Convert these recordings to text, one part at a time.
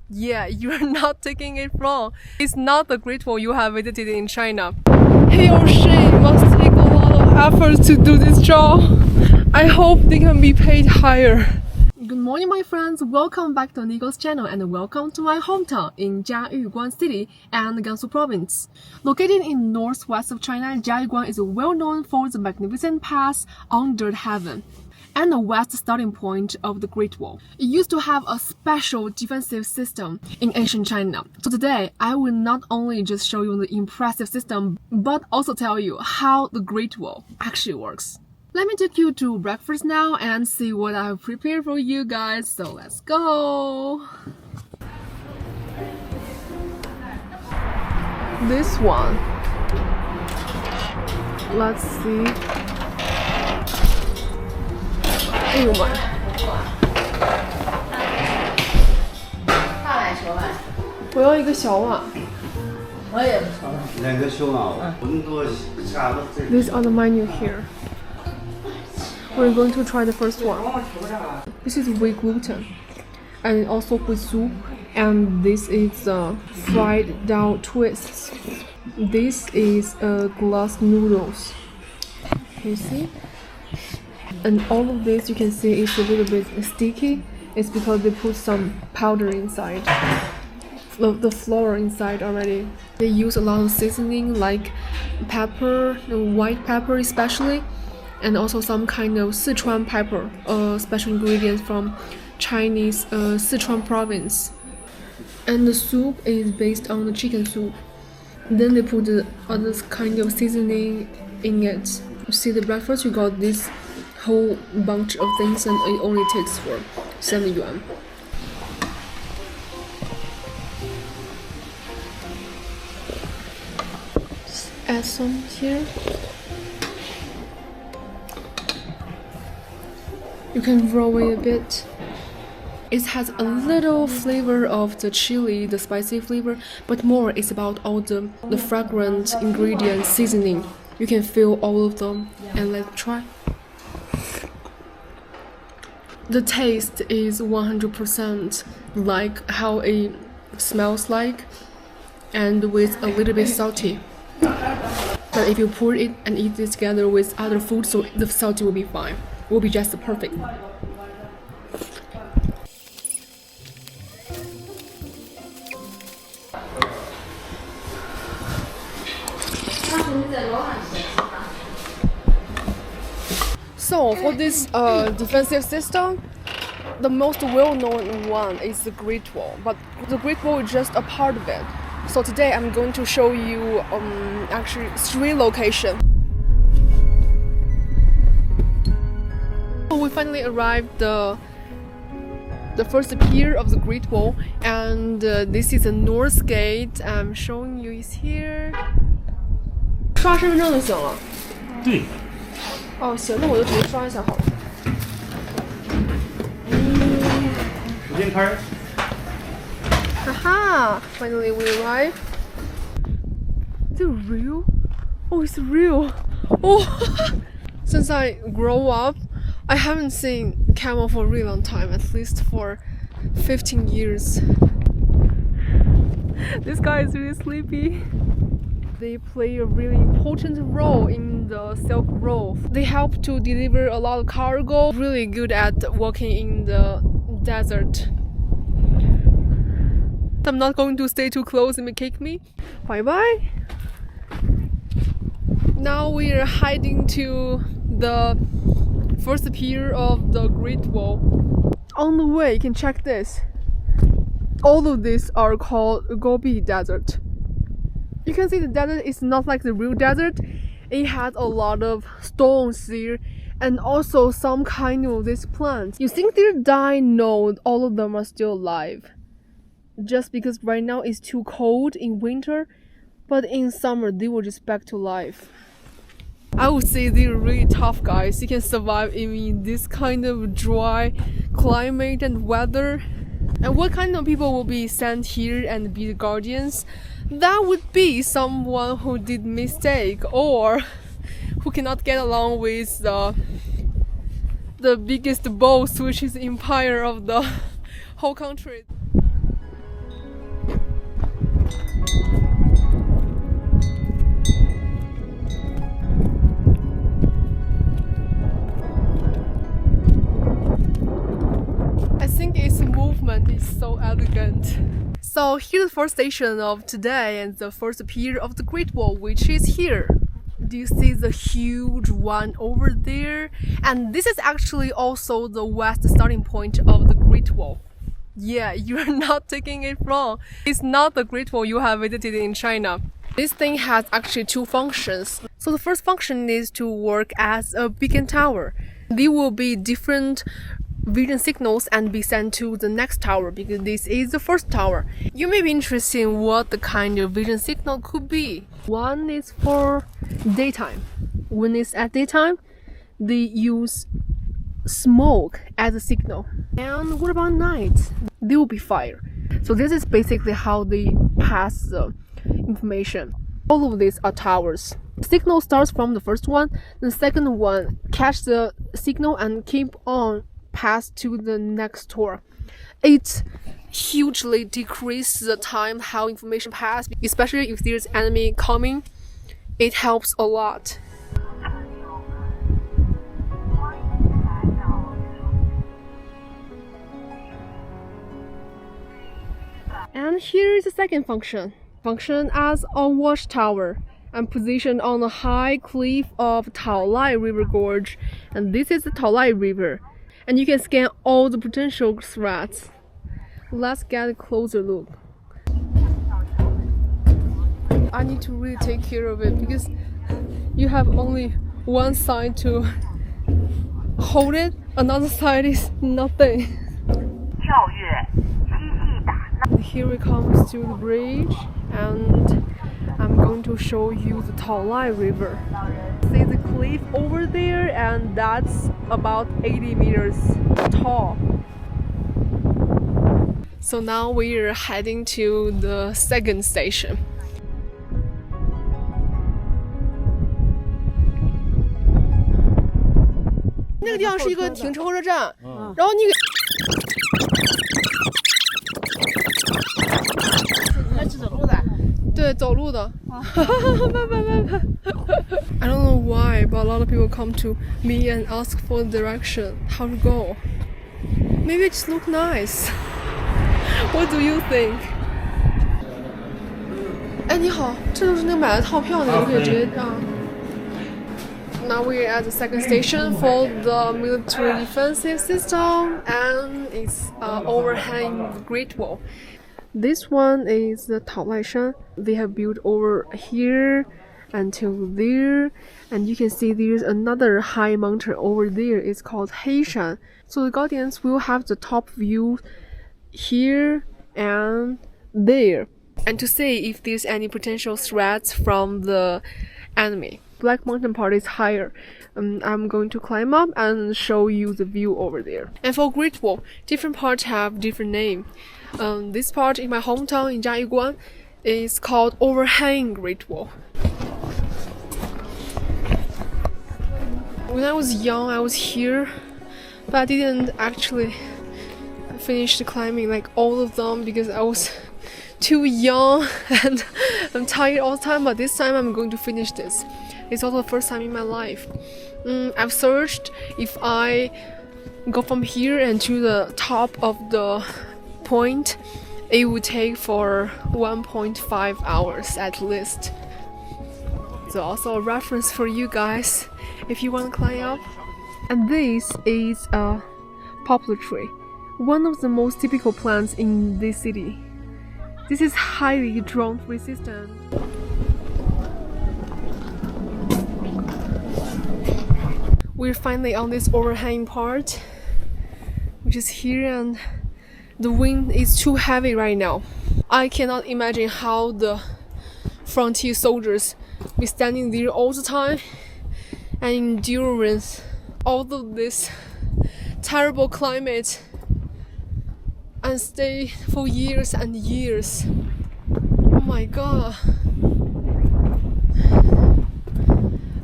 Yeah, you're not taking it wrong. It's not the Great Wall you have visited in China. He or she must take a lot of efforts to do this job. I hope they can be paid higher. Good morning, my friends. Welcome back to Nico's channel and welcome to my hometown in Jiayuguan city and Gansu province. Located in northwest of China, Jiayuguan is well known for the magnificent pass under heaven and the west starting point of the Great Wall. It used to have a special defensive system in ancient China. So today, I will not only just show you the impressive system, but also tell you how the Great Wall actually works. Let me take you to breakfast now and see what I've prepared for you guys. So let's go! This one. Let's see. 哎呦妈！大碗小碗。我要一个小碗。我也不小碗。两个小碗，温度下的最。These are the menu here. We're going to try the first one. This is with gluten, and also with soup. And this is fried dough twists. This is glass noodles. Can you see? And all of this you can see is a little bit sticky. It's because they put some powder inside, the flour inside already. They use a lot of seasoning like pepper, white pepper especially, and also some kind of Sichuan pepper, special ingredients from Chinese Sichuan province. And the soup is based on the chicken soup. Then they put the other kind of seasoning in it. You see the breakfast, you got this whole bunch of things and it only takes for 7 yuan. Just add some here. You can roll it a bit. It has a little flavor of the chili, the spicy flavor, but more is about all the fragrant ingredients, seasoning. You can feel all of them, and let's try. The taste is 100% like how it smells like, and with a little bit salty. But if you pour it and eat it together with other food, so the salty will be fine. It will be just perfect. So for this defensive system, the most well-known one is the Great Wall, but the Great Wall is just a part of it. So today I'm going to show you actually 3 locations. We finally arrived the first pier of the Great Wall, and this is the north gate. I'm showing you is here. 刷身份证就行了。对。哦，行，那我就直接刷一下好了。时间开。哈哈 ！Finally we arrived. Is it real? Oh, it's real. Oh, since I grow up, I haven't seen camel for a really long time. At least for 15 years. This guy is really sleepy. They play a really important role in the Silk Road. They help to deliver a lot of cargo. Really good at walking in the desert. I'm not going to stay too close and kick me. Bye bye. Now we are heading to the first pier of the Great Wall. On the way, you can check this. All of these are called Gobi Desert. You can see the desert is not like the real desert. It has a lot of stones here and also some kind of these plants. You think they're dying? No, all of them are still alive. Just because right now it's too cold in winter, but in summer they will just back to life. I would say they're really tough guys. You can survive in this kind of dry climate and weather. And what kind of people will be sent here and be the guardians? That would be someone who did mistake or who cannot get along with the biggest boss, which is the empire of the whole country. elegant. So here's the first station of today and the first pier of the Great Wall, which is here. Do you see the huge one over there? And this is actually also the west starting point of the Great Wall. Yeah, you're not taking it wrong. It's not the Great Wall you have visited in China. This thing has actually two functions. So the first function is to work as a beacon tower. There will be different vision signals and be sent to the next tower because this is the first tower. You may be interested in what the kind of vision signal could be. One is for daytime. When it's at daytime, they use smoke as a signal. And what about night? There will be fire. So this is basically how they pass the information. All of these are towers. The signal starts from the first one. The second one catch the signal and keep on pass to the next tower. It hugely decreases the time how information pass, especially if there's enemy coming. It helps a lot. And here is the second function. Function as a watchtower and positioned on a high cliff of Taolai River Gorge. And this is the Taolai River. And you can scan all the potential threats. Let's get a closer look. I need to really take care of it because you have only one side to hold it, another side is nothing. Here it comes to the bridge and I'm going to show you the Taolai River. See the cliff over there, and that's about 80 meters tall. So now we're heading to the second station. 那个地方是一个停车火车站，然后你。 对，走路的。I don't know why, but a lot of people come to me and ask for the direction, how to go. Maybe it just look nice. What do you think? 哎，你好，这就是那个买的套票那个，可以直接啊。Now we're at the second station for the military defensive system, and it's overhanging the Great Wall. This one is the Taolai Shan. They have built over here until there, and you can see there's another high mountain over there. It's called Heishan. So the Guardians will have the top view here and there, and to see if there's any potential threats from the enemy. Black Mountain part is higher. I'm going to climb up and show you the view over there. And for Great Wall, different parts have different name. This part in my hometown in Jiayuguan is called overhanging Great Wall. When I was young, I was here, but I didn't actually finish the climbing like all of them because I was too young and I'm tired all the time. But this time I'm going to finish this. It's also the first time in my life. I've searched if I go from here and to the top of the point, it would take for 1.5 hours at least. So also a reference for you guys if you want to climb up. And this is a poplar tree, one of the most typical plants in this city. This is highly drought resistant. We're finally on this overhanging part, which is here, and the wind is too heavy right now. I cannot imagine how the frontier soldiers be standing there all the time and endurance all of this terrible climate and stay for years and years. Oh my god.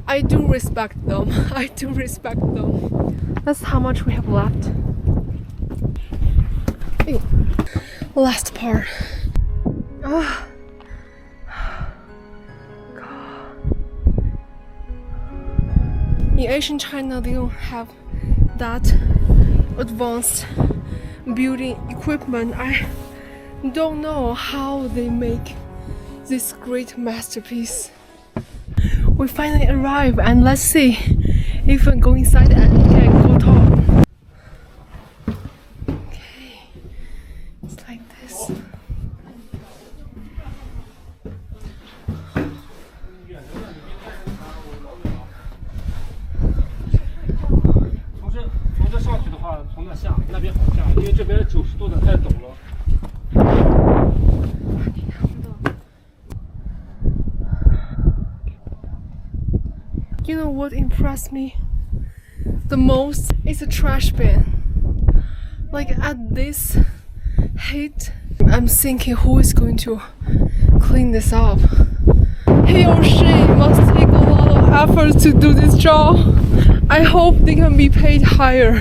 I do respect them. I do respect them. That's how much we have left. Ew. Last part. Ah. God. In Asian China, they don't have that advanced building equipment. don't know how they make this great masterpiece. We finally arrived, and let's see if we go inside and can go top. Okay, it's like this. You know what impressed me the most is a trash bin. Like at this heat, I'm thinking who is going to clean this up. He or she must take a lot of effort to do this job. I hope they can be paid higher.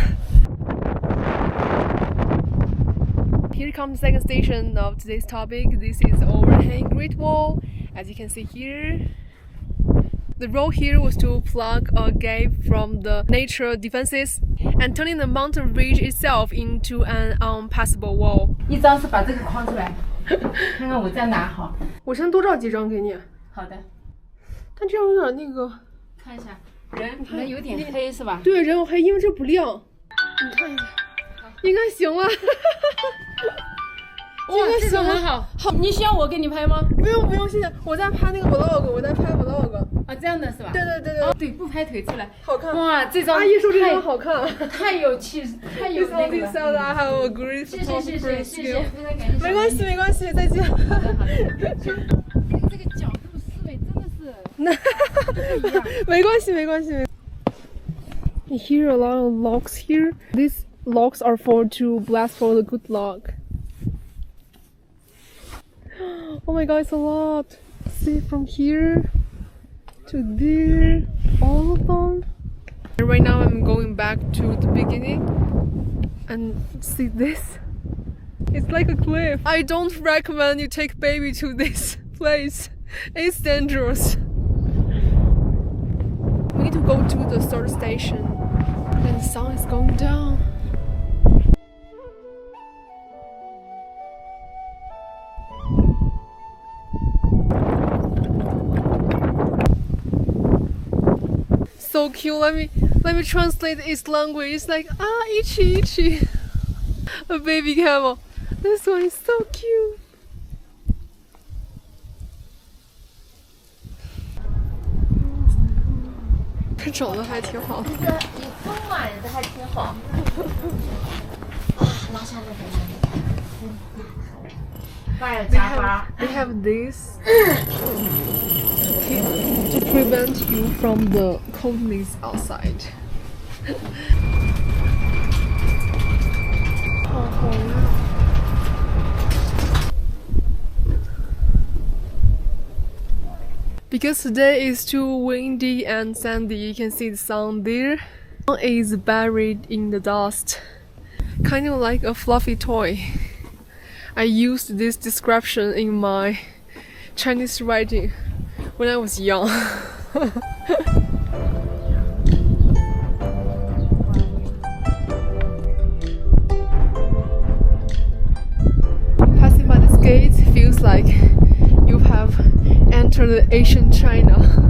Here comes the second station of today's topic. This is overhanging Great Wall. As you can see here, the role here was to plug a gap from the natural defenses and turning the mountain ridge itself into an unpassable wall. 一张是把这个框出来，看看我这样拿好。我先多照几张给你。好的。但这样有点那个。看一下，人有点黑是吧？对，人有黑，因为这不亮。你看一下，应该行了。应该行了。好，好，你需要我给你拍吗？不用不用，谢谢。我在拍那个 vlog， 我在拍 vlog。啊，这样的是吧？对对对对。哦，对，不拍腿出来，好看。哇，这张阿姨说这张好看，太有气势，太有那个了。This only said I have a great photography skill。谢谢，非常感谢。没关系没关系，再见。好的好的。这个角度思维真的是。那没关系没关系。You hear a lot of locks here. These locks are for to blast for the good luck. Oh my god, it's a lot. See from here to there, all of them. And right now I'm going back to the beginning and see this. It's like a cliff. I don't recommend you take baby to this place. It's dangerous. We need to go to the third station and the sun is going down. So cute. Let me translate its language. It's like itchy itchy. A baby camel. This one is so cute. 这长得还挺好。这个以风嘛，这还挺好。拉下来的。They have this to prevent you from the coldness outside. Because today is too windy and sandy, you can see the sun there. The sun is buried in the dust, kind of like a fluffy toy. I used this description in my Chinese writing when I was young. Passing by this gate feels like you have entered Asian China.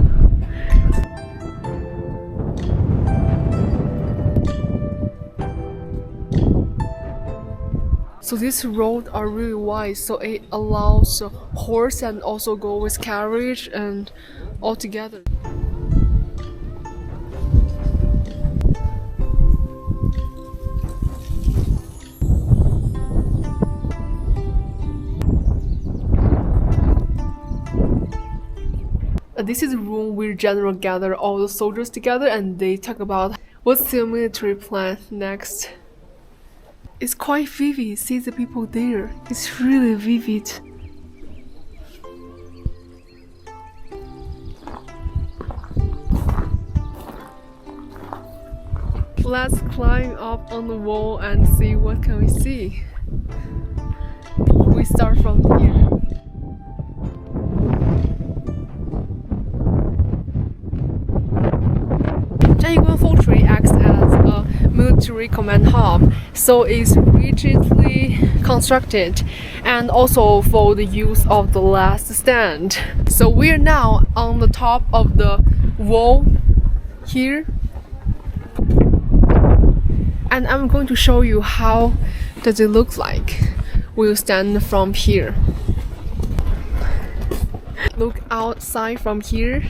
So these roads are really wide, so it allows a horse and also go with carriage and all together. This is a room where general gather all the soldiers together and they talk about what's their military plan next. It's quite vivid. See the people there. It's really vivid. Let's climb up on the wall and see what can we see. We start from here. Jiayuguan Fortress acts as a military military command hub, so it's rigidly constructed and also for the use of the last stand. So we're now on the top of the wall here, and I'm going to show you how does it look like. We'll stand from here. Look outside from here.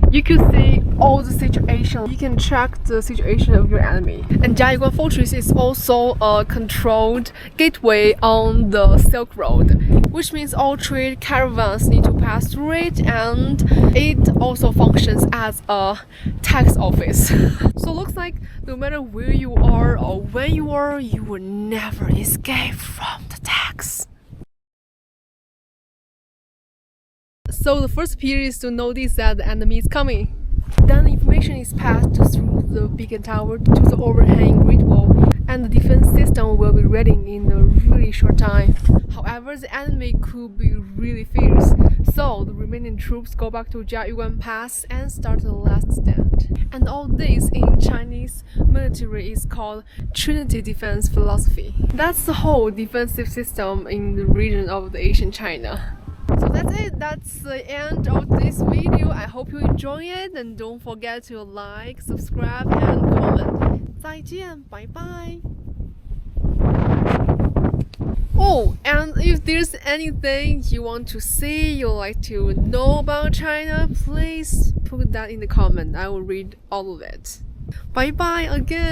You can see all the situation. You can track the situation of your enemy. And Jiayuguan Fortress is also a controlled gateway on the Silk Road, which means all trade caravans need to pass through it, and it also functions as a tax office. So it looks like no matter where you are or when you are, you will never escape from the tax. So the first pier is to notice that the enemy is coming. Then the information is passed through the beacon tower to the overhanging grid wall, and the defense system will be ready in a really short time. However, the enemy could be really fierce, so the remaining troops go back to Jiayuguan Pass and start the last stand. And all this in Chinese military is called Trinity defense philosophy. That's the whole defensive system in the region of the Asian China. So that's it. That's the end of this video. I hope you enjoy it, and don't forget to like, subscribe, and comment. 再见, bye bye. Oh, and if there's anything you want to see, you like to know about China, please put that in the comment. I will read all of it. Bye bye again.